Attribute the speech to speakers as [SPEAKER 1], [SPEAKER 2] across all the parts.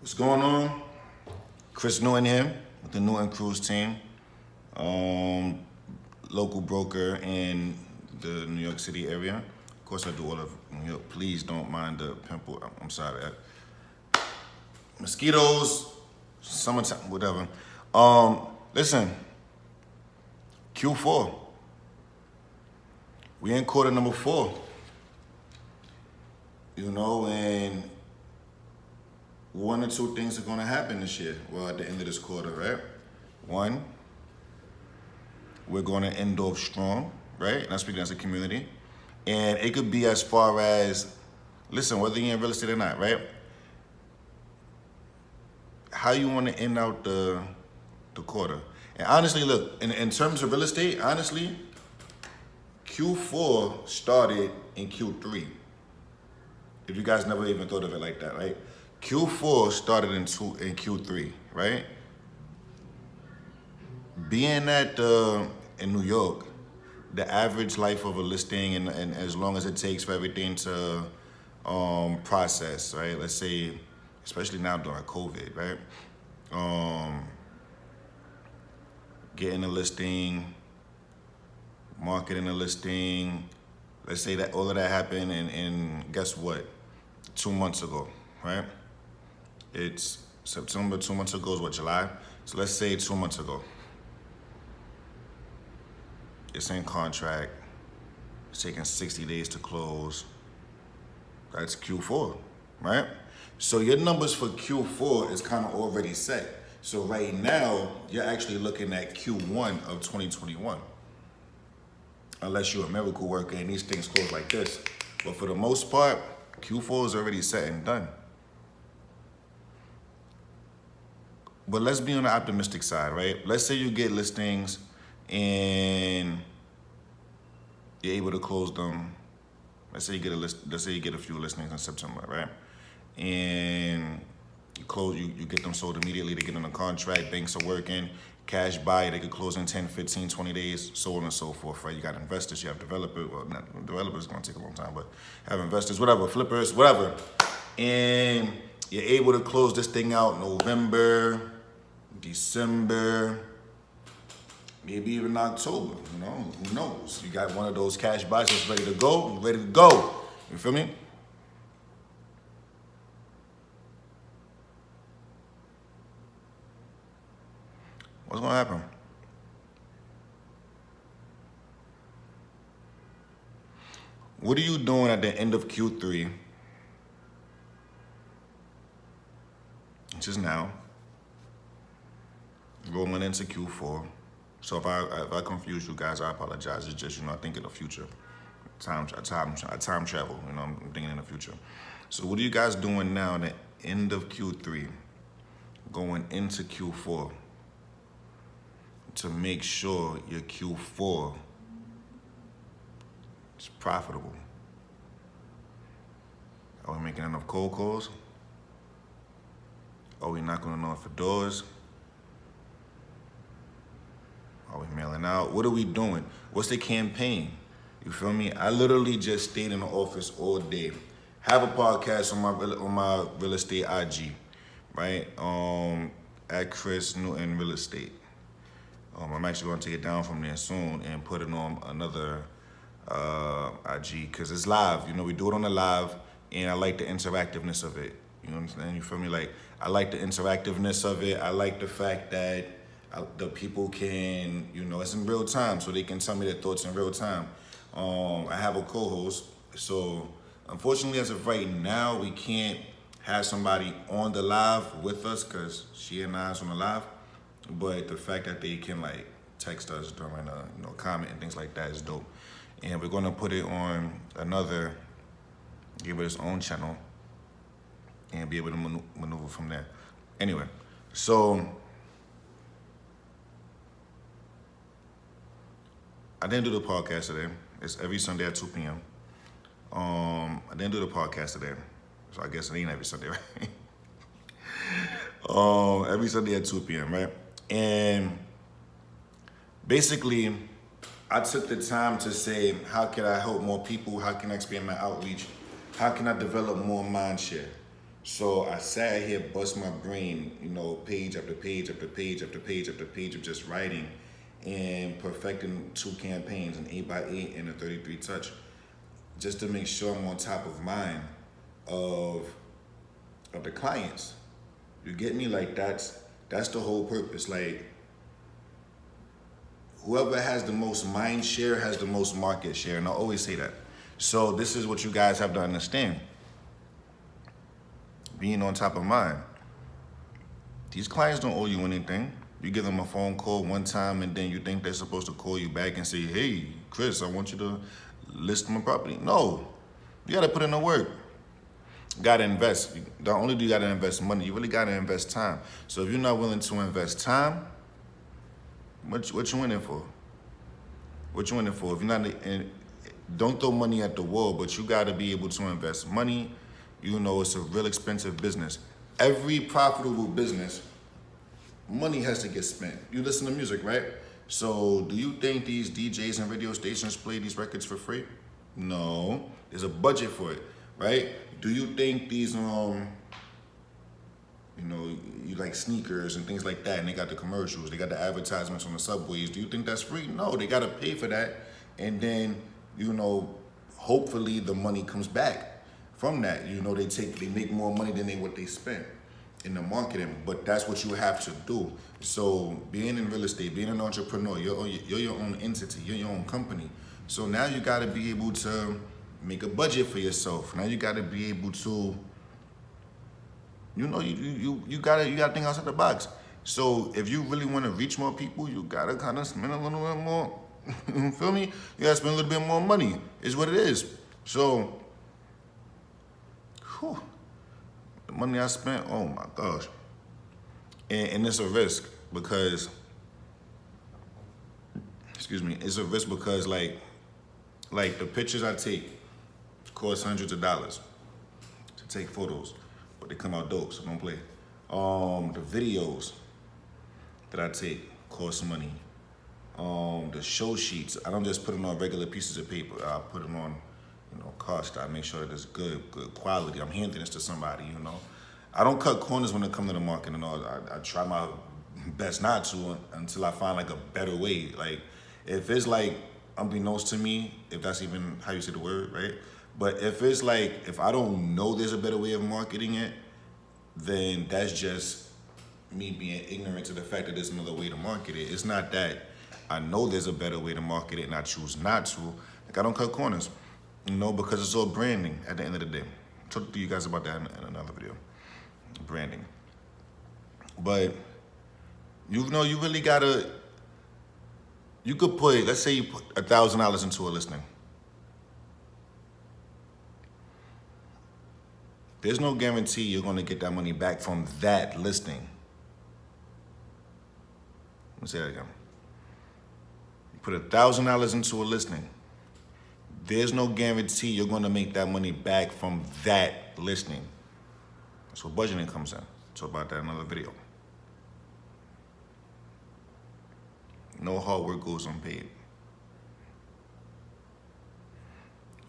[SPEAKER 1] What's going on? Chris Newton here with the Newton Cruise team. Local broker in the New York City area. Of course, I do all of New York. Please don't mind the pimple. I'm sorry. Mosquitoes, summertime, whatever. Listen, Q4. We in quarter number 4. You know, and one or two things are going to happen this year. Well, at the end of this quarter, right? One, we're going to end off strong, right? And I'm speaking as a community. And it could be as far as, listen, whether you're in real estate or not, right? How you want to end out the quarter. And honestly, look, in terms of real estate, honestly, Q4 started in Q3. If you guys never even thought of it like that, right? Q4 started in Q3, right? Being at in New York, the average life of a listing and as long as it takes for everything to process, right? Let's say, especially now during COVID, right? Getting a listing, marketing a listing. Let's say that all of that happened and guess what? 2 months ago, right? It's September, 2 months ago is what, July? So let's say 2 months ago. It's in contract. It's taking 60 days to close. That's Q4, right? So your numbers for Q4 is kind of already set. So right now, you're actually looking at Q1 of 2021. Unless you're a miracle worker and these things close like this. But for the most part, Q4 is already set and done. But let's be on the optimistic side, right? Let's say you get listings and you're able to close them. Let's say you get a few listings in September, right? And you get them sold immediately, they get on a contract, banks are working, cash buy, they could close in 10, 15, 20 days, so on and so forth, right? You got investors, you have developers, well, not developers, gonna take a long time, but have investors, whatever, flippers, whatever. And you're able to close this thing out November, December, maybe even October, you know, who knows? You got one of those cash buys that's ready to go, you feel me? What's gonna happen? What are you doing at the end of Q3, which is now, rolling into Q4? So if I confuse you guys, I apologize. It's just, I think in the future. Time travel, I'm thinking in the future. So what are you guys doing now at the end of Q3, going into Q4, to make sure your Q4 is profitable? Are we making enough cold calls? Are we knocking on enough doors? Are we mailing out? What are we doing? What's the campaign? You feel me? I literally just stayed in the office all day. Have a podcast on my real estate IG, right? At Chris Newton Real Estate. I'm actually going to take it down from there soon and put it on another IG because it's live. We do it on the live, and I like the interactiveness of it. You know what I'm saying? You feel me? Like, I like the interactiveness of it. I like the fact that the people can, it's in real time, so they can tell me their thoughts in real time. I have a co-host, so unfortunately, as of right now, we can't have somebody on the live with us because she and I is on the live. But the fact that they can text us during a comment and things like that is dope. And we're gonna put it on give it its own channel and be able to maneuver from there. Anyway, so I didn't do the podcast today. It's every Sunday at 2 p.m. I didn't do the podcast today, so I guess it ain't every Sunday, right? Every Sunday at 2 p.m., right? And basically, I took the time to say, how can I help more people? How can I expand my outreach? How can I develop more mind share? So I sat here, bust my brain, page after page after page after page after page of just writing and perfecting 2 campaigns, an 8x8 and a 33 touch, just to make sure I'm on top of mind of the clients. You get me? Like that's the whole purpose. Like whoever has the most mind share has the most market share, and I always say that. So this is what you guys have to understand. Being on top of mind. These clients don't owe you anything. You give them a phone call one time and then you think they're supposed to call you back and say, hey, Chris, I want you to list my property. No, you gotta put in the work. You gotta invest. Not only do you gotta invest money, you really gotta invest time. So if you're not willing to invest time, what you in it for? What you in it for? If you're not, don't throw money at the wall, but you gotta be able to invest money. It's a real expensive business. Every profitable business, money has to get spent. You listen to music, right? So do you think these DJs and radio stations play these records for free? No, there's a budget for it, right? Do you think these, you like sneakers and things like that, and they got the commercials, they got the advertisements on the subways. Do you think that's free? No, they gotta pay for that. And then, hopefully the money comes back from that. They make more money than what they spent in the marketing, but that's what you have to do. So being in real estate, being an entrepreneur, you're your own entity, you're your own company. So now you gotta be able to make a budget for yourself. Now you gotta be able to, you gotta think outside the box. So if you really wanna reach more people, you gotta kind of spend a little bit more, you feel me? You gotta spend a little bit more money, is what it is. So, the money I spent, oh my gosh. And it's a risk because, it's a risk because like the pictures I take cost hundreds of dollars to take photos, but they come out dope, so don't play. The videos that I take cost money. The show sheets, I don't just put them on regular pieces of paper. I put them on, cost. I make sure that it's good quality. I'm handing this to somebody, I don't cut corners when it comes to the market and all. I try my best not to until I find like a better way. Like if it's like unbeknownst to me, if that's even how you say the word, right? But if it's like, if I don't know there's a better way of marketing it, then that's just me being ignorant to the fact that there's another way to market it. It's not that I know there's a better way to market it and I choose not to. Like I don't cut corners, because it's all branding at the end of the day. I'll talk to you guys about that in another video. Branding. But you really gotta, you could put, let's say you put $1,000 into a listing. There's no guarantee you're gonna get that money back from that listing. Let me say that again. You put $1,000 into a listing. There's no guarantee you're gonna make that money back from that listing. That's where budgeting comes in. Talk about that in another video. No hard work goes unpaid.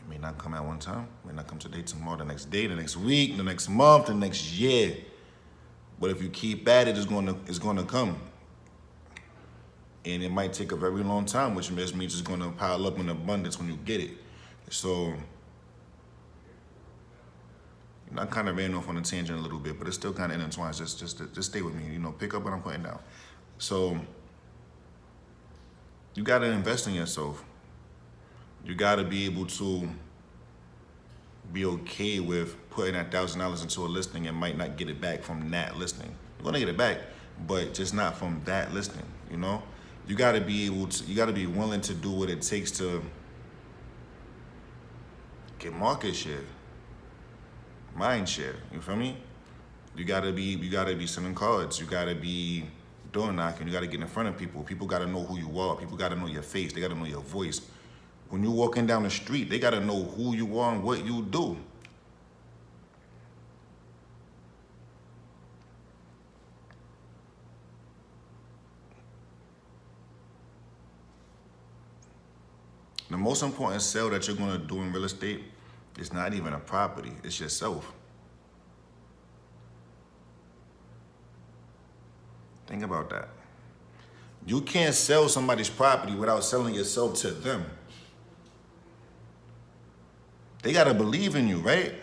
[SPEAKER 1] It may not come at one time, it may not come today, tomorrow, the next day, the next week, the next month, the next year. But if you keep at it, it's gonna come. And it might take a very long time, which means it's gonna pile up in abundance when you get it. So, I kind of ran off on a tangent a little bit, but it's still kind of intertwined. Just stay with me. Pick up what I'm putting down. So, you gotta invest in yourself. You gotta be able to be okay with putting that $1,000 into a listing and might not get it back from that listing. You're gonna get it back, but just not from that listing. You gotta be able to. You gotta be willing to do what it takes to get market share. Mind share, you feel me? You gotta be sending cards. You gotta be door knocking. You gotta get in front of people. People gotta know who you are. People gotta know your face. They gotta know your voice. When you're walking down the street, they gotta know who you are and what you do. The most important sale that you're gonna do in real estate is not even a property, it's yourself. Think about that. You can't sell somebody's property without selling yourself to them. They gotta believe in you, right?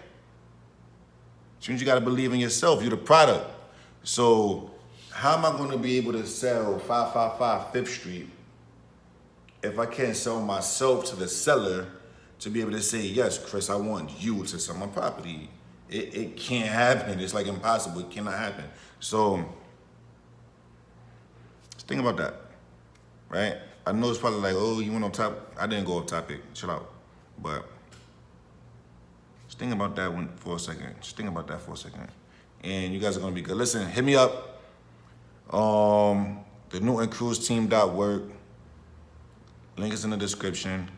[SPEAKER 1] Which means you gotta believe in yourself. You're the product. So how am I gonna be able to sell 555 Fifth Street if I can't sell myself to the seller to be able to say, yes, Chris, I want you to sell my property? It can't happen. It's like impossible. It cannot happen. So just think about that, right? I know it's probably like, oh, you went on top. I didn't go off topic. Chill out. But just think about that for a second. Just think about that for a second. And you guys are going to be good. Listen, hit me up. The NewtonCruiseTeam.work. Link is in the description.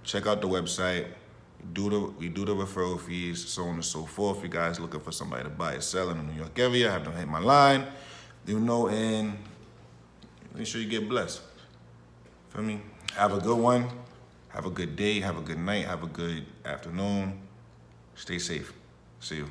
[SPEAKER 1] Check out the website. We do the referral fees, so on and so forth. If you guys looking for somebody to buy or sell in the New York area, have them hit my line. And make sure you get blessed. Feel me? Have a good one. Have a good day. Have a good night. Have a good afternoon. Stay safe. See you.